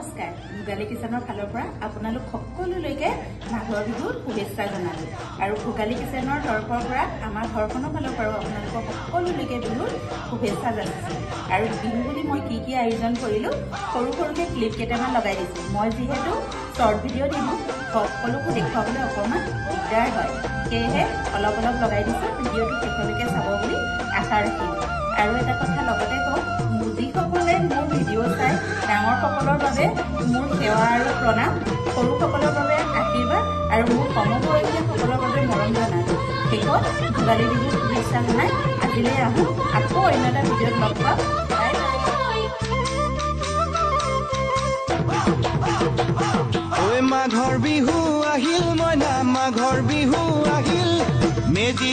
নমস্কাৰ ভোগালী কিচেনৰ ফালৰ পৰা আপোনালোক সকলোলৈকে মাঘৰ বিহুৰ শুভেচ্ছা জনালো আৰু ভোগালী কিচেনৰ তৰফৰ পৰা আমাৰ ঘৰখনৰ ফালৰ পৰা আপোনালোক সকলোলৈকে বিহুৰ শুভেচ্ছা জনাইছো আৰু বিহু বুলি মই কি আয়োজন কৰিলো সৰুকে ক্লিপ কেইটামান লগাই দিছো মই যেহেতু শৰ্ট ভিডিও দিমু সকলোকে দেখুৱাবলৈ অকমান দিগদাৰ হয় সেয়েহে অলপ লগাই দিছো ভিডিওটো শেষলৈকে চাব বুলি আশা ৰাখিলো আৰু এটা কথা লগতে কওঁ যিসকলে মোৰ ভিডিও চাই ডাঙৰ সকলৰ বাবে মোৰ সেৱা আৰু প্ৰণাম সৰুসকলৰ বাবে আশীৰ্বাদ আৰু মোৰ সমবয়সীয়া সকলৰ বাবে মৰম জনালো শেষত ভোগালী বিহুৰ শুভেচ্ছা জনাই আজিলৈ আহোঁ আকৌ অন্য এটা ভিডিঅ'ত লগ পাম মাঘৰ বিহু আহিল মইনা মাঘৰ বিহু আহিল মেজি